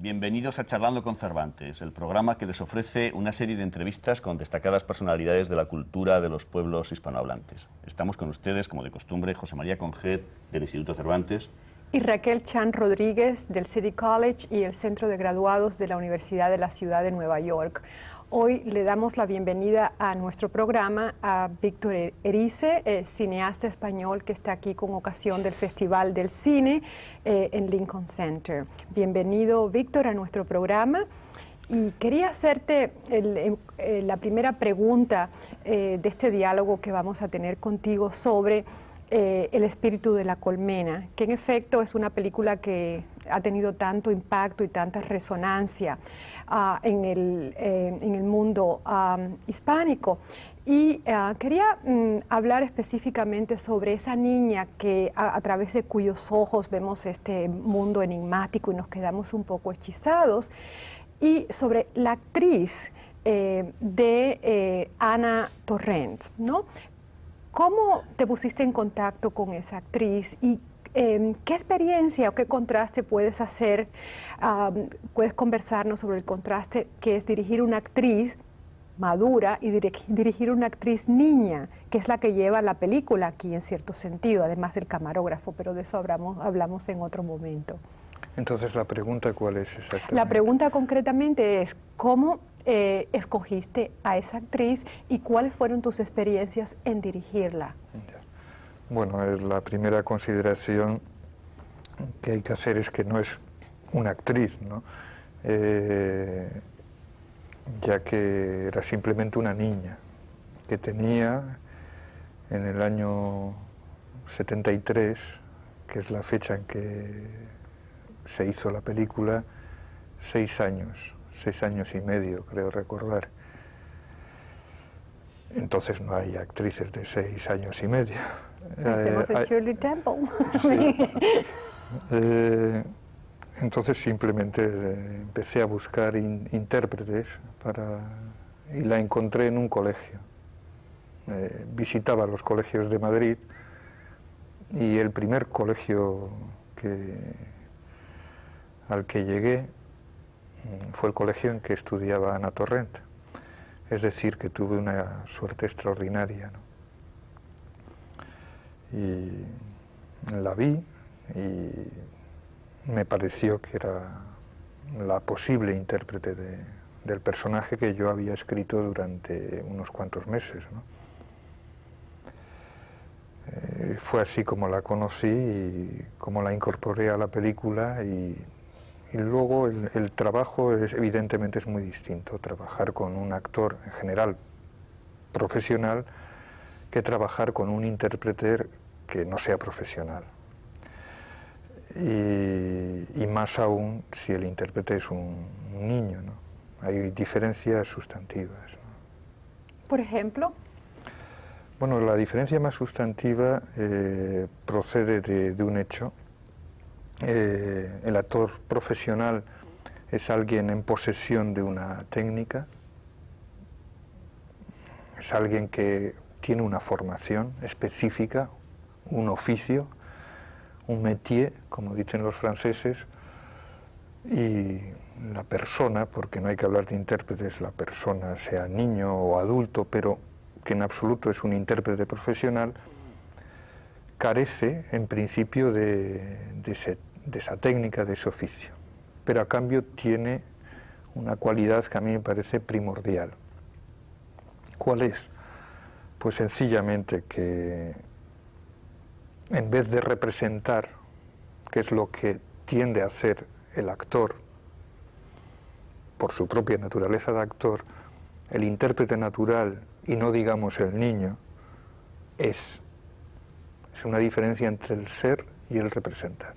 Bienvenidos a Charlando con Cervantes, el programa que les ofrece una serie de entrevistas con destacadas personalidades de la cultura de los pueblos hispanohablantes. Estamos con ustedes, como de costumbre, José María Conjet, del Instituto Cervantes. Y Raquel Chan Rodríguez, del City College y el Centro de Graduados de la Universidad de la Ciudad de Nueva York. Hoy le damos la bienvenida a nuestro programa a Víctor Erice, cineasta español que está aquí con ocasión del Festival del Cine en Lincoln Center. Bienvenido, Víctor, a nuestro programa. Y quería hacerte la primera pregunta de este diálogo que vamos a tener contigo sobre El espíritu de la colmena, que en efecto es una película que ha tenido tanto impacto y tanta resonancia en el mundo hispánico. Y quería hablar específicamente sobre esa niña que a través de cuyos ojos vemos este mundo enigmático y nos quedamos un poco hechizados, y sobre la actriz de Ana Torrent, ¿no? ¿Cómo te pusiste en contacto con esa actriz y qué experiencia o qué contraste puedes hacer? Puedes conversarnos sobre el contraste que es dirigir una actriz madura y dirigir una actriz niña, que es la que lleva la película aquí en cierto sentido, además del camarógrafo, pero de eso hablamos en otro momento. Entonces, ¿la pregunta cuál es exactamente? La pregunta concretamente es, ¿cómo escogiste a esa actriz y cuáles fueron tus experiencias en dirigirla? Bueno, la primera consideración que hay que hacer es que no es una actriz, ¿no? Ya que era simplemente una niña que tenía en el año 73, que es la fecha en que se hizo la película, 6 años y medio, creo recordar. Entonces no hay actrices de 6 años y medio. Hacemos el Shirley Temple. Sí. Entonces simplemente empecé a buscar intérpretes y la encontré en un colegio. Visitaba los colegios de Madrid y el primer colegio al que llegué fue el colegio en que estudiaba Ana Torrent. Es decir, que tuve una suerte extraordinaria, ¿no? Y la vi y me pareció que era la posible intérprete del personaje que yo había escrito durante unos cuantos meses, ¿no? Fue así como la conocí y como la incorporé a la película y luego el trabajo evidentemente es muy distinto, trabajar con un actor en general profesional que trabajar con un intérprete que no sea profesional. Y más aún si el intérprete es un niño, ¿no? Hay diferencias sustantivas, ¿no? Por ejemplo. Bueno, la diferencia más sustantiva procede de un hecho. El actor profesional es alguien en posesión de una técnica, es alguien que tiene una formación específica, un oficio, un métier, como dicen los franceses, y la persona, porque no hay que hablar de intérpretes, la persona, sea niño o adulto, pero que en absoluto es un intérprete profesional, carece en principio de esa técnica, de ese oficio, pero a cambio tiene una cualidad que a mí me parece primordial. ¿Cuál es? Pues sencillamente que en vez de representar, que es lo que tiende a hacer el actor por su propia naturaleza de actor, el intérprete natural, y no digamos el niño, es una diferencia entre el ser y el representar.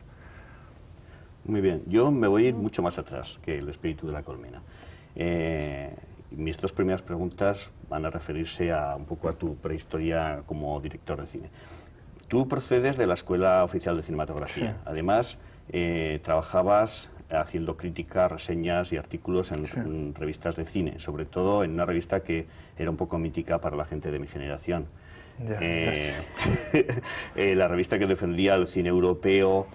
Muy bien, yo me voy a ir mucho más atrás que el espíritu de la colmena. Mis dos primeras preguntas van a referirse un poco a tu prehistoria como director de cine. Tú procedes de la Escuela Oficial de Cinematografía. Sí. Además, trabajabas haciendo críticas, reseñas y artículos en revistas de cine, sobre todo en una revista que era un poco mítica para la gente de mi generación. La revista que defendía el cine europeo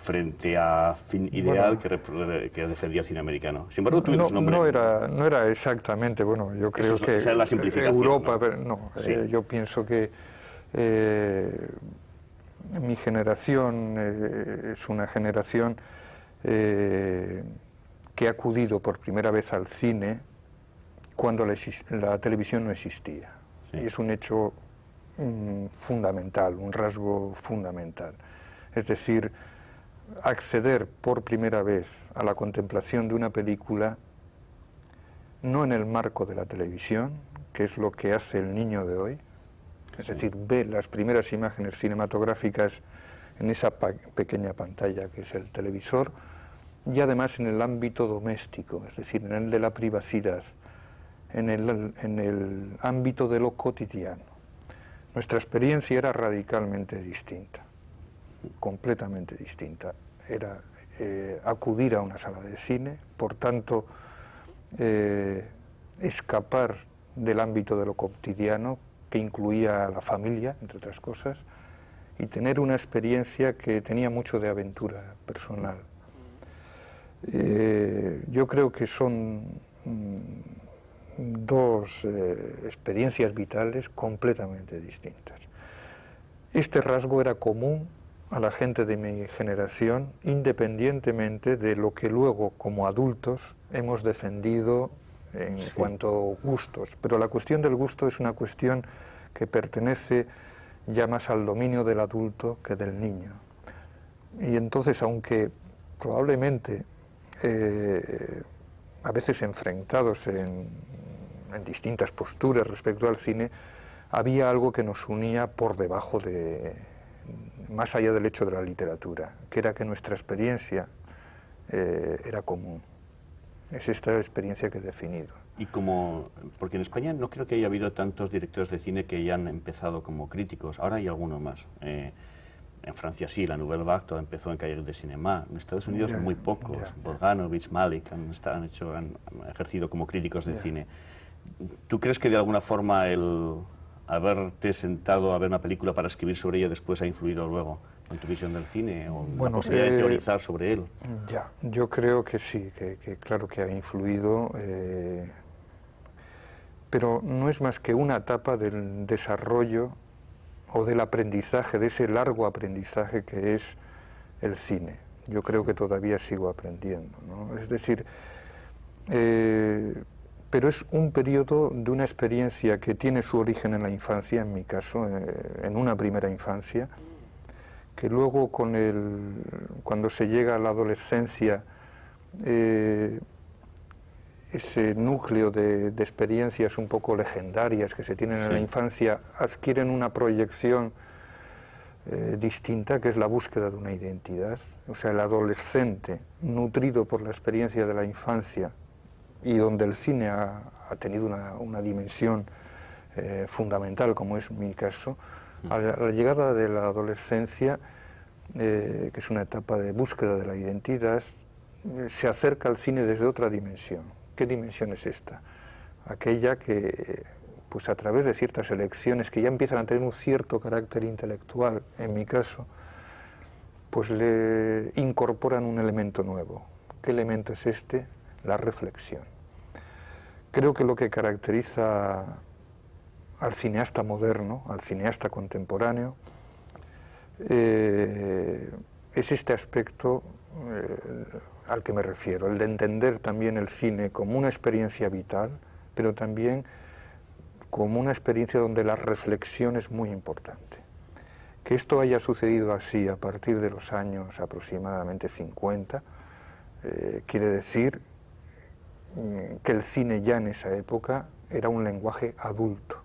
frente a Fin Ideal, que defendía el cine americano. Sin embargo, tú eres un hombre... No era exactamente, bueno, yo creo que esa es la simplificación, Europa, ¿no? Sí. Yo pienso que mi generación es una generación que ha acudido por primera vez al cine cuando la televisión no existía. Sí. Y es un hecho fundamental, un rasgo fundamental. Es decir, acceder por primera vez a la contemplación de una película no en el marco de la televisión, que es lo que hace el niño de hoy, es decir, ve las primeras imágenes cinematográficas en esa pequeña pantalla que es el televisor, y además en el ámbito doméstico, es decir, en el de la privacidad, en el ámbito de lo cotidiano. Nuestra experiencia era radicalmente distinta, completamente distinta. Era acudir a una sala de cine, por tanto, escapar del ámbito de lo cotidiano, que incluía a la familia, entre otras cosas, y tener una experiencia que tenía mucho de aventura personal. Yo creo que son dos experiencias vitales completamente distintas. Este rasgo era común a la gente de mi generación, independientemente de lo que luego, como adultos, hemos defendido en cuanto a gustos. Pero la cuestión del gusto es una cuestión que pertenece ya más al dominio del adulto que del niño. Y entonces, aunque probablemente a veces enfrentados en distintas posturas respecto al cine, había algo que nos unía por debajo más allá del hecho de la literatura, que era que nuestra experiencia era común. Es esta experiencia que he definido. Y porque en España no creo que haya habido tantos directores de cine que hayan empezado como críticos, ahora hay alguno más. En Francia sí, la Nouvelle Vague empezó en Cahiers de Cinema. En Estados Unidos muy pocos. Bogdanovich, Malick han ejercido como críticos de cine. ¿Tú crees que de alguna forma el haberte sentado a ver una película para escribir sobre ella después ha influido luego en tu visión del cine o la posibilidad de teorizar sobre él? Yo creo que sí, que claro que ha influido, pero no es más que una etapa del desarrollo o del aprendizaje, de ese largo aprendizaje que es el cine. Yo creo que todavía sigo aprendiendo, ¿no? Es decir, pero es un periodo de una experiencia que tiene su origen en la infancia, en mi caso, en una primera infancia, que luego cuando se llega a la adolescencia, ese núcleo de experiencias un poco legendarias que se tienen en la infancia adquieren una proyección distinta, que es la búsqueda de una identidad. O sea, el adolescente, nutrido por la experiencia de la infancia, y donde el cine ha tenido una dimensión fundamental, como es mi caso, a la llegada de la adolescencia, que es una etapa de búsqueda de la identidad, se acerca al cine desde otra dimensión. ¿Qué dimensión es esta? Aquella que, pues a través de ciertas elecciones que ya empiezan a tener un cierto carácter intelectual, en mi caso, pues le incorporan un elemento nuevo. ¿Qué elemento es este? La reflexión. Creo que lo que caracteriza al cineasta moderno, al cineasta contemporáneo, es este aspecto al que me refiero, el de entender también el cine como una experiencia vital, pero también como una experiencia donde la reflexión es muy importante. Que esto haya sucedido así a partir de los años aproximadamente 50, quiere decir que el cine ya en esa época era un lenguaje adulto,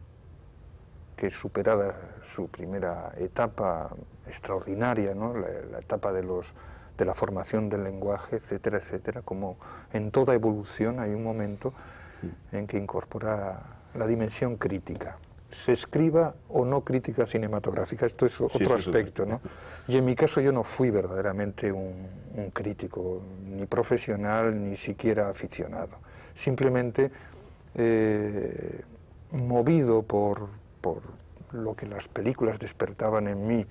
que superada su primera etapa extraordinaria, ¿no? la etapa de la formación del lenguaje, etcétera, etcétera, como en toda evolución hay un momento en que incorpora la dimensión crítica. Se escriba o no crítica cinematográfica, esto es otro aspecto, ¿no? Y en mi caso yo no fui verdaderamente un crítico, ni profesional, ni siquiera aficionado. Simplemente movido por lo que las películas despertaban en mí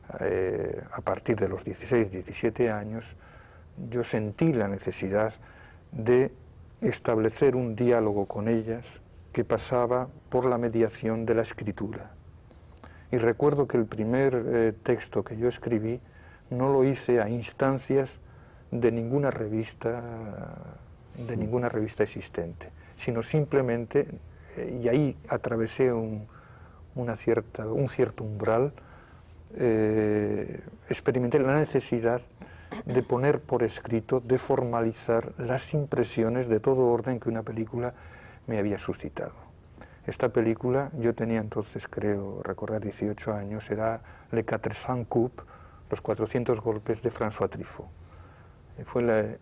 a partir de los 16, 17 años, yo sentí la necesidad de establecer un diálogo con ellas que pasaba por la mediación de la escritura. Y recuerdo que el primer texto que yo escribí no lo hice a instancias de ninguna revista existente, sino simplemente, y ahí atravesé un cierto umbral, experimenté la necesidad de poner por escrito, de formalizar las impresiones de todo orden que una película me había suscitado. Esta película, yo tenía entonces, creo recordar, 18 años, era Les 400 coups, los 400 golpes de François Truffaut.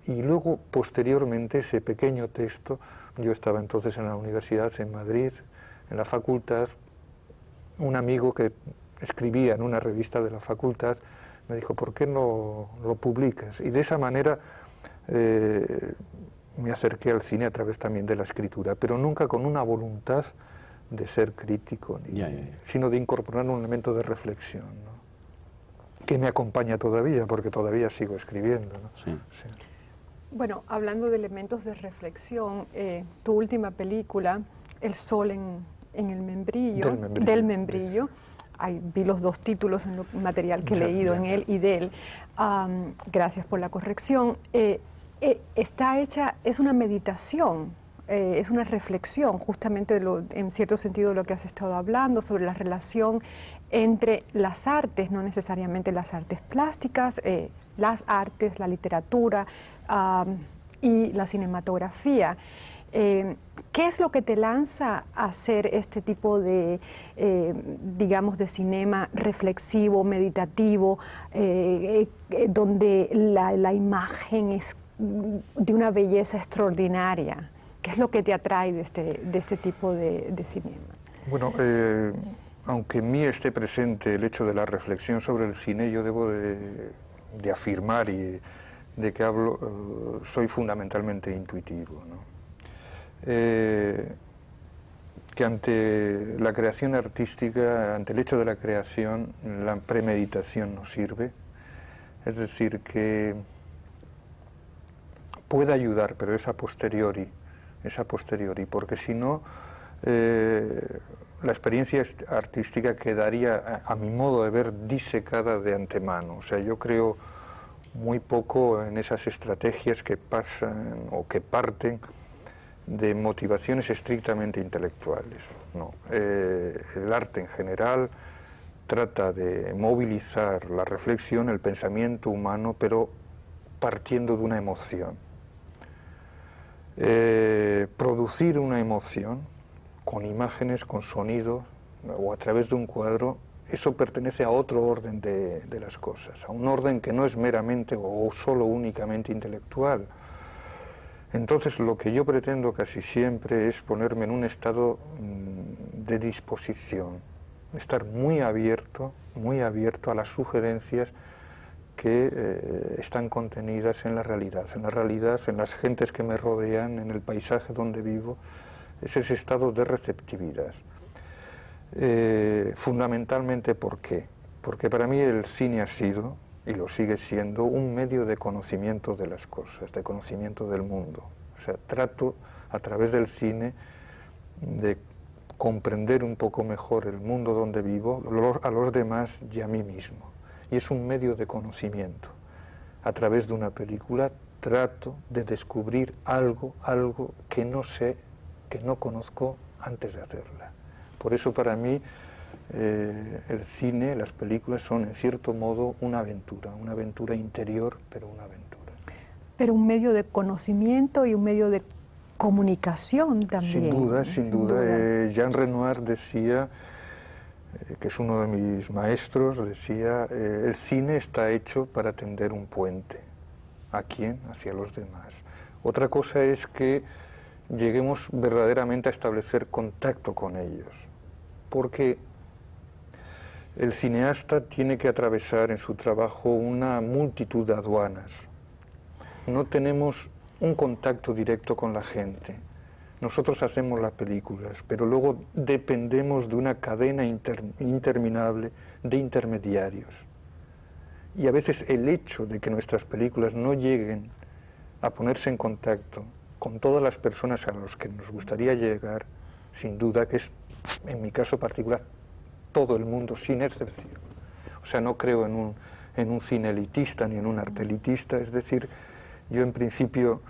Y luego, posteriormente, ese pequeño texto, yo estaba entonces en la universidad en Madrid, en la facultad, un amigo que escribía en una revista de la facultad me dijo, ¿por qué no lo publicas? Y de esa manera me acerqué al cine a través también de la escritura, pero nunca con una voluntad de ser crítico, sino de incorporar un elemento de reflexión, ¿no? Que me acompaña todavía, porque todavía sigo escribiendo, ¿no? Sí. Sí. Bueno, hablando de elementos de reflexión, tu última película, El sol en el membrillo, del membrillo. Ahí vi los dos títulos en el material que he leído en él y de él. Gracias por la corrección. Está hecha, es una meditación, es una reflexión justamente en cierto sentido de lo que has estado hablando sobre la relación entre las artes, no necesariamente las artes plásticas, las artes, la literatura y la cinematografía. ¿Qué es lo que te lanza a hacer este tipo de, digamos, de cinema reflexivo, meditativo, donde la imagen es de una belleza extraordinaria? ¿Qué es lo que te atrae de este tipo de cinema? Bueno, aunque en mí esté presente el hecho de la reflexión sobre el cine, yo debo de afirmar y de que hablo, soy fundamentalmente intuitivo, ¿no? Que ante la creación artística, ante el hecho de la creación, la premeditación no sirve. Es decir, que puede ayudar, pero es a posteriori, porque si no, la experiencia artística quedaría, a mi modo de ver, disecada de antemano. O sea, yo creo muy poco en esas estrategias que pasan o que parten de motivaciones estrictamente intelectuales, no. El arte en general trata de movilizar la reflexión, el pensamiento humano, pero partiendo de una emoción. Producir una emoción con imágenes, con sonido o a través de un cuadro, eso pertenece a otro orden de las cosas, a un orden que no es meramente o solo únicamente intelectual. Entonces, lo que yo pretendo casi siempre es ponerme en un estado de disposición, estar muy abierto a las sugerencias que están contenidas en la realidad, en las gentes que me rodean, en el paisaje donde vivo. Es ese estado de receptividad. Fundamentalmente, ¿por qué? Porque para mí el cine ha sido, y lo sigue siendo, un medio de conocimiento de las cosas, de conocimiento del mundo. O sea, trato a través del cine de comprender un poco mejor el mundo donde vivo, a los demás y a mí mismo. Y es un medio de conocimiento. A través de una película trato de descubrir algo que no sé, que no conozco antes de hacerla. Por eso para mí el cine, las películas son en cierto modo una aventura interior, pero una aventura. Pero un medio de conocimiento y un medio de comunicación también. Sin duda. Jean Renoir decía, que es uno de mis maestros, decía, el cine está hecho para tender un puente. ¿A quién? Hacia los demás. Otra cosa es que lleguemos verdaderamente a establecer contacto con ellos, porque el cineasta tiene que atravesar en su trabajo una multitud de aduanas. No tenemos un contacto directo con la gente. Nosotros hacemos las películas, pero luego dependemos de una cadena interminable de intermediarios. Y a veces el hecho de que nuestras películas no lleguen a ponerse en contacto con todas las personas a las que nos gustaría llegar, sin duda que es, en mi caso particular, todo el mundo, sin excepción. O sea, no creo en un cine elitista ni en un arte elitista, es decir, yo en principio,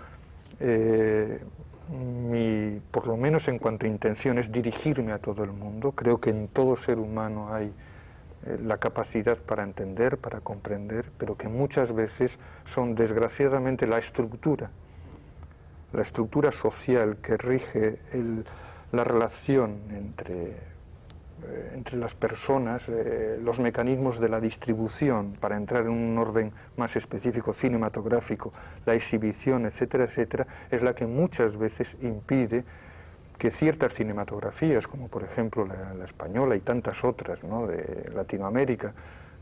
por lo menos en cuanto a intención, es dirigirme a todo el mundo. Creo que en todo ser humano hay la capacidad para entender, para comprender, pero que muchas veces son desgraciadamente la estructura social que rige la relación entre las personas, los mecanismos de la distribución, para entrar en un orden más específico cinematográfico, la exhibición, etcétera, etcétera, es la que muchas veces impide que ciertas cinematografías, como por ejemplo la española y tantas otras, ¿no?, de Latinoamérica,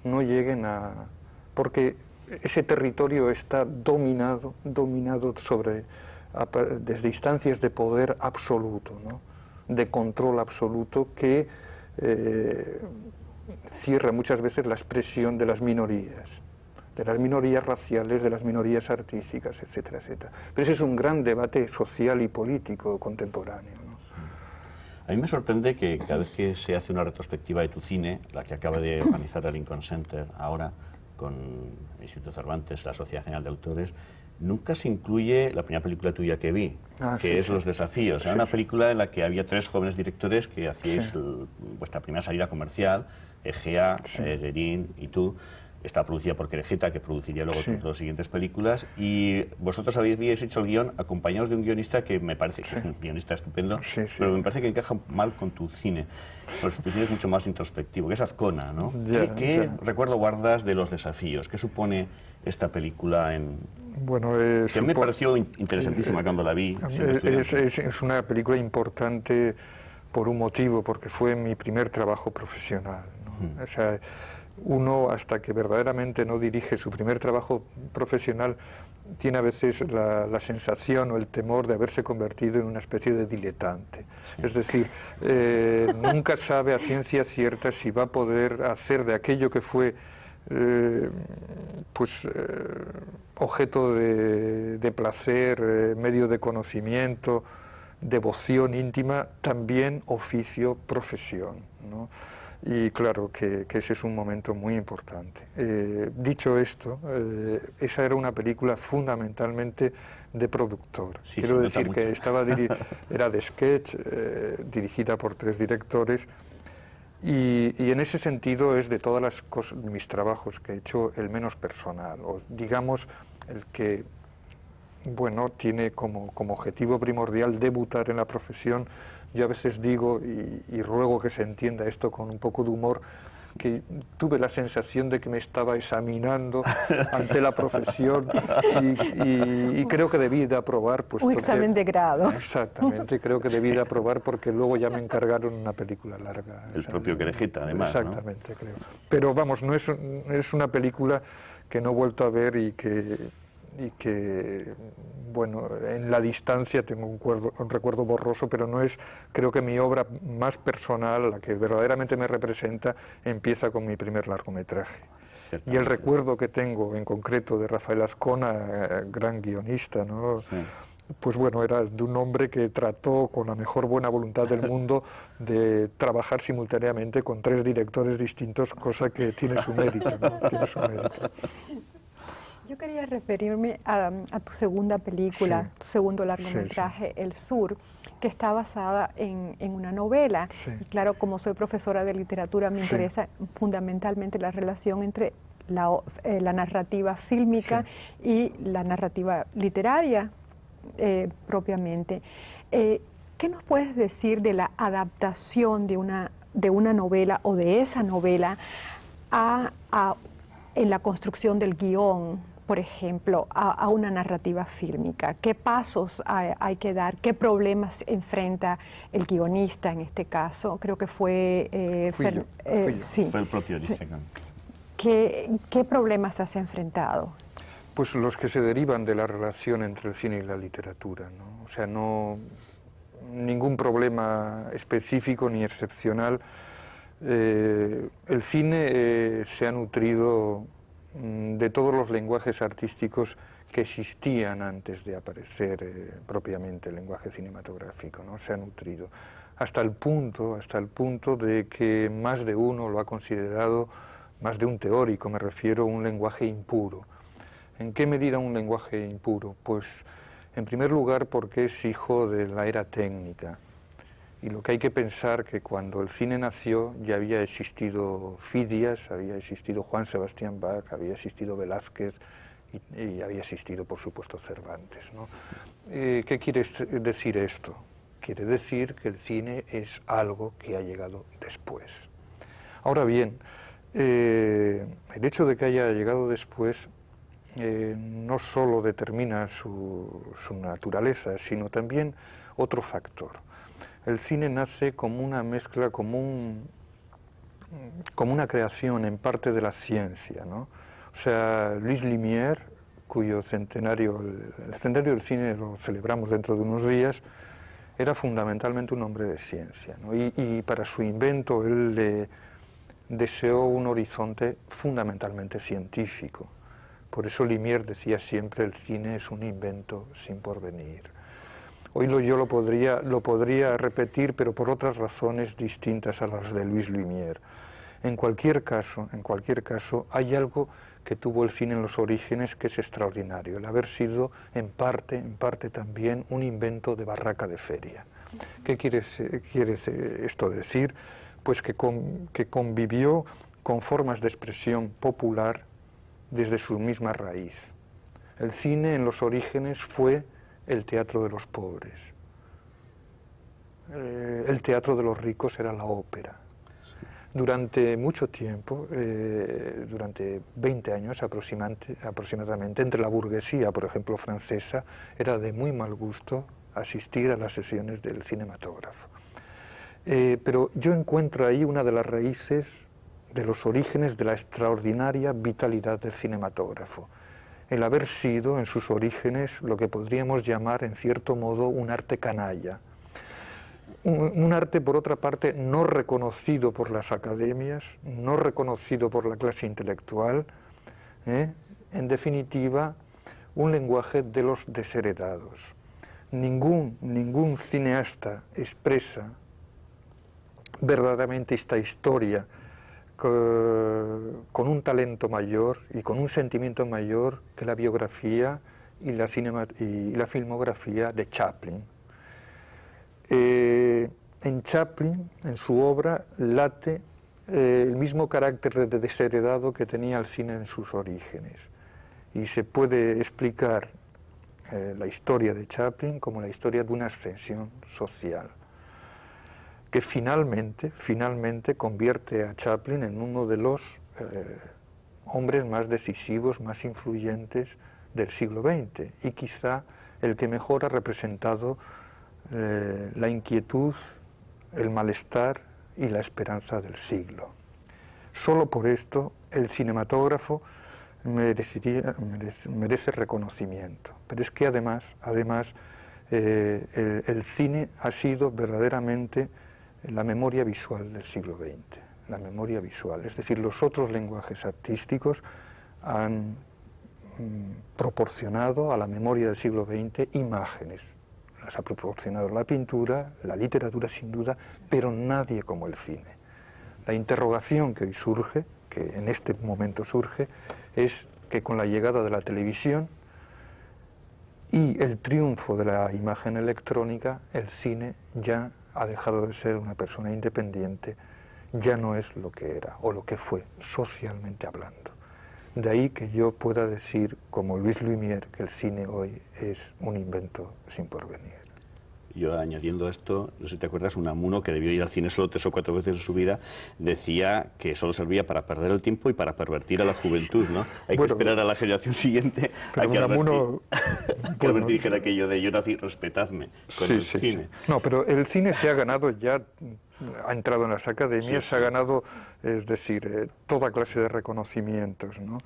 no lleguen porque ese territorio está dominado desde instancias de poder absoluto, ¿no?, de control absoluto que cierra muchas veces la expresión de las minorías raciales, de las minorías artísticas, etcétera, etcétera. Pero ese es un gran debate social y político contemporáneo, ¿no? A mí me sorprende que cada vez que se hace una retrospectiva de tu cine, la que acaba de organizar el Lincoln Center ahora, con el Instituto Cervantes, la Sociedad General de Autores, nunca se incluye la primera película tuya que vi, que es Los Desafíos. Era una película en la que había 3 jóvenes directores que hacíais vuestra primera salida comercial, Egea, Guerín y tú. Está producida por Querejeta, que produciría luego tus 2 siguientes películas, y vosotros habíais hecho el guión acompañados de un guionista que me parece que es un guionista estupendo, pero me parece que encaja mal con tu cine, pues tu cine es mucho más introspectivo, que es Azcona, ¿no? ¿Qué recuerdo guardas de Los Desafíos? ¿Qué supone esta película Bueno, que a mí me pareció interesantísima cuando la vi. Es una película importante por un motivo, porque fue mi primer trabajo profesional, ¿no? O sea, uno, hasta que verdaderamente no dirige su primer trabajo profesional, tiene a veces la sensación o el temor de haberse convertido en una especie de diletante. Es decir, nunca sabe a ciencia cierta si va a poder hacer de aquello que fue objeto de placer, medio de conocimiento, devoción íntima, también oficio, profesión, ¿no? Y claro que ese es un momento muy importante. Dicho esto, esa era una película fundamentalmente de productor. Quiero decir que era de sketch, dirigida por 3 directores, y en ese sentido es de todas mis trabajos que he hecho el menos personal, o digamos el que tiene como objetivo primordial debutar en la profesión. Yo a veces digo, y ruego que se entienda esto con un poco de humor, que tuve la sensación de que me estaba examinando ante la profesión y creo que debí de aprobar. Pues, un examen de grado. Exactamente, creo que debí de aprobar porque luego ya me encargaron una película larga. El propio Querejeta, además. Exactamente, ¿no? Creo. Pero vamos, no es una película que no he vuelto a ver y que en la distancia tengo un recuerdo borroso, pero no es, creo que mi obra más personal, la que verdaderamente me representa, empieza con mi primer largometraje. Y el recuerdo que tengo en concreto de Rafael Azcona, gran guionista, ¿no? Sí. Pues era de un hombre que trató con la mejor buena voluntad del mundo de trabajar simultáneamente con 3 directores distintos, cosa que tiene su mérito, ¿no? Tiene su mérito. Yo quería referirme a tu segunda película, tu segundo largometraje, El Sur, que está basada en una novela. Y claro, como soy profesora de literatura, me interesa fundamentalmente la relación entre la narrativa fílmica y la narrativa literaria propiamente. ¿Qué nos puedes decir de la adaptación de una novela o de esa novela en la construcción del guión, por ejemplo, a una narrativa fílmica? ¿Qué pasos hay que dar? ¿Qué problemas enfrenta el guionista en este caso? Creo que fue... Fue el propio Dicegan. ¿Qué problemas has enfrentado? Pues los que se derivan de la relación entre el cine y la literatura, ¿no? O sea, ningún problema específico ni excepcional. El cine se ha nutrido de todos los lenguajes artísticos que existían antes de aparecer propiamente el lenguaje cinematográfico, ¿no? Se ha nutrido hasta el punto de que más de uno lo ha considerado, más de un teórico, me refiero, un lenguaje impuro. ¿En qué medida un lenguaje impuro? Pues, en primer lugar, porque es hijo de la era técnica. Y lo que hay que pensar que cuando el cine nació ya había existido Fidias, había existido Juan Sebastián Bach, había existido Velázquez y había existido, por supuesto, Cervantes, ¿no? ¿Qué quiere decir esto? Quiere decir que el cine es algo que ha llegado después. Ahora bien, el hecho de que haya llegado después no solo determina su naturaleza, sino también otro factor. El cine nace como una mezcla, como una creación en parte de la ciencia, ¿no? O sea, Louis Lumière, cuyo centenario, el centenario del cine lo celebramos dentro de unos días, era fundamentalmente un hombre de ciencia, ¿no? Y para su invento él deseó un horizonte fundamentalmente científico. Por eso Lumière decía siempre: el cine es un invento sin porvenir. Hoy yo lo podría repetir, pero por otras razones distintas a las de Louis Lumière. En cualquier caso, hay algo que tuvo el cine en los orígenes que es extraordinario, el haber sido en parte también un invento de barraca de feria. ¿Qué quiere esto decir? Pues que convivió con formas de expresión popular desde su misma raíz. El cine en los orígenes fue el teatro de los pobres. El teatro de los ricos era la ópera. Durante mucho tiempo, durante 20 años aproximadamente, entre la burguesía, por ejemplo, francesa, era de muy mal gusto asistir a las sesiones del cinematógrafo. Pero yo encuentro ahí una de las raíces de los orígenes de la extraordinaria vitalidad del cinematógrafo. El haber sido, en sus orígenes, lo que podríamos llamar, en cierto modo, un arte canalla. Un arte, por otra parte, no reconocido por las academias, no reconocido por la clase intelectual, en definitiva, un lenguaje de los desheredados. Ningún cineasta expresa verdaderamente esta historia con un talento mayor y con un sentimiento mayor que la biografía y la filmografía de Chaplin. En Chaplin, en su obra, late el mismo carácter de desheredado que tenía el cine en sus orígenes. Y se puede explicar la historia de Chaplin como la historia de una ascensión social, que finalmente convierte a Chaplin en uno de los hombres más decisivos, más influyentes del siglo XX, y quizá el que mejor ha representado la inquietud, el malestar y la esperanza del siglo. Solo por esto el cinematógrafo merece reconocimiento. Pero es que además el cine ha sido verdaderamente la memoria visual del siglo XX, la memoria visual. Es decir, los otros lenguajes artísticos han proporcionado a la memoria del siglo XX imágenes. Las ha proporcionado la pintura, la literatura sin duda, pero nadie como el cine. La interrogación que hoy surge, que en este momento surge, es que con la llegada de la televisión y el triunfo de la imagen electrónica, el cine ya ha dejado de ser una persona independiente, ya no es lo que era o lo que fue socialmente hablando. De ahí que yo pueda decir, como Louis Lumière, que el cine hoy es un invento sin porvenir. Yo, añadiendo esto, no sé si te acuerdas, Unamuno, que debió ir al cine solo 3 o 4 veces en su vida, decía que solo servía para perder el tiempo y para pervertir a la juventud, ¿no? Hay que esperar a la generación siguiente a que Albert dijera aquello de yo nací, respetadme con el cine. Sí. No, pero el cine se ha ganado ya, ha entrado en las academias, se ha ganado, es decir, toda clase de reconocimientos, ¿no?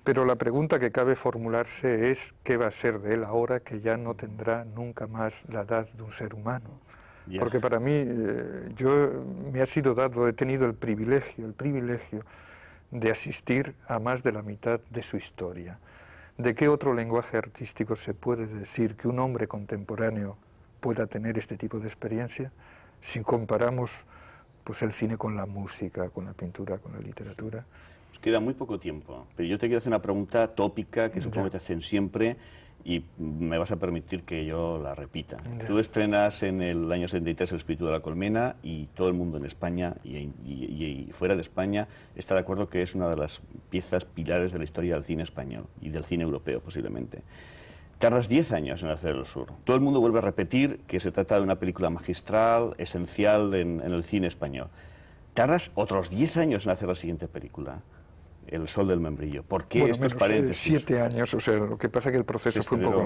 Pero la pregunta que cabe formularse es ¿qué va a ser de él ahora que ya no tendrá nunca más la edad de un ser humano? Yeah. Porque para mí, me ha sido dado, he tenido el privilegio de asistir a más de la mitad de su historia. ¿De qué otro lenguaje artístico se puede decir que un hombre contemporáneo pueda tener este tipo de experiencia si comparamos pues, el cine con la música, con la pintura, con la literatura? Nos queda muy poco tiempo, pero yo te quiero hacer una pregunta tópica que supongo que te hacen siempre y me vas a permitir que yo la repita. Tú estrenas en el año 73 El espíritu de la colmena y todo el mundo en España y fuera de España está de acuerdo que es una de las piezas pilares de la historia del cine español y del cine europeo posiblemente. Tardas 10 años en hacer El Sur. Todo el mundo vuelve a repetir que se trata de una película magistral, esencial en el cine español. Tardas otros 10 años en hacer la siguiente película, El sol del membrillo. ¿Por qué estos paréntesis? 7 años, o sea, lo que pasa es que el proceso fue un poco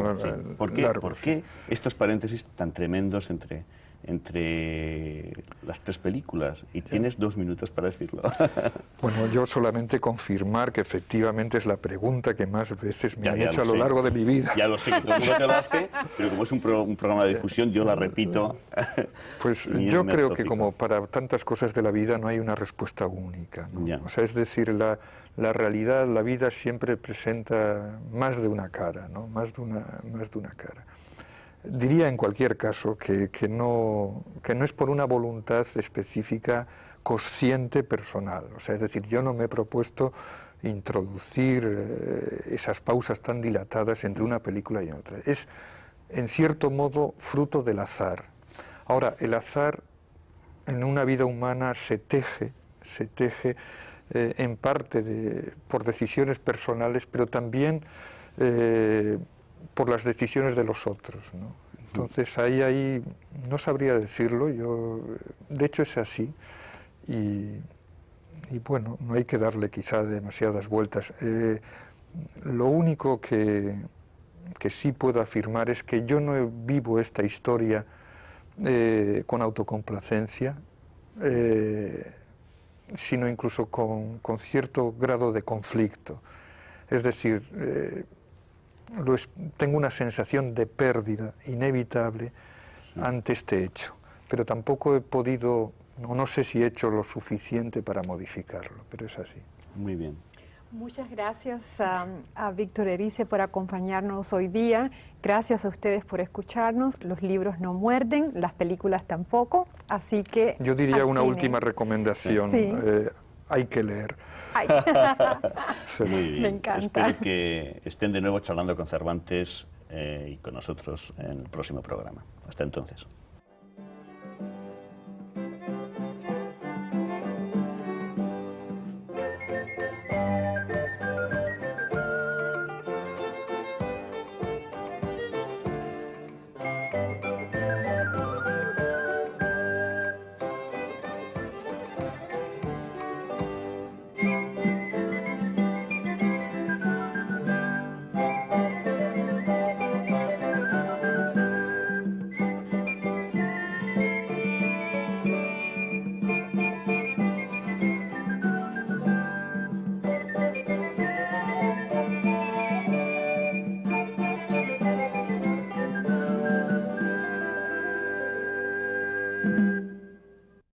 largo. ¿Por qué estos paréntesis tan tremendos entre las 3 películas? Y tienes 2 minutos para decirlo. Bueno, yo solamente confirmar que efectivamente es la pregunta que más veces me han hecho a lo largo de mi vida. Ya lo sé que todo el mundo te lo hace, pero como es un programa de difusión, yo la repito. Pues yo creo que como para tantas cosas de la vida no hay una respuesta única, ¿no? O sea, es decir, la realidad, la vida siempre presenta más de una cara, ¿no? Más de una cara. Diría en cualquier caso que no es por una voluntad específica consciente personal. O sea, es decir, yo no me he propuesto introducir esas pausas tan dilatadas entre una película y otra. Es, en cierto modo, fruto del azar. Ahora, el azar en una vida humana se teje en parte por decisiones personales, pero también por las decisiones de los otros, ¿no? Entonces ahí no sabría decirlo, de hecho es así y bueno, no hay que darle quizá demasiadas vueltas. Lo único que sí puedo afirmar es que yo no vivo esta historia con autocomplacencia, sino incluso con cierto grado de conflicto. Es decir, tengo una sensación de pérdida inevitable ante este hecho, pero tampoco he podido, no sé si he hecho lo suficiente para modificarlo, pero es así. Muy bien. Muchas gracias a Víctor Erice por acompañarnos hoy día. Gracias a ustedes por escucharnos. Los libros no muerden, las películas tampoco, así que... Yo diría una última recomendación. Sí. Hay que leer. Muy bien. Me encanta. Espero que estén de nuevo charlando con Cervantes y con nosotros en el próximo programa. Hasta entonces.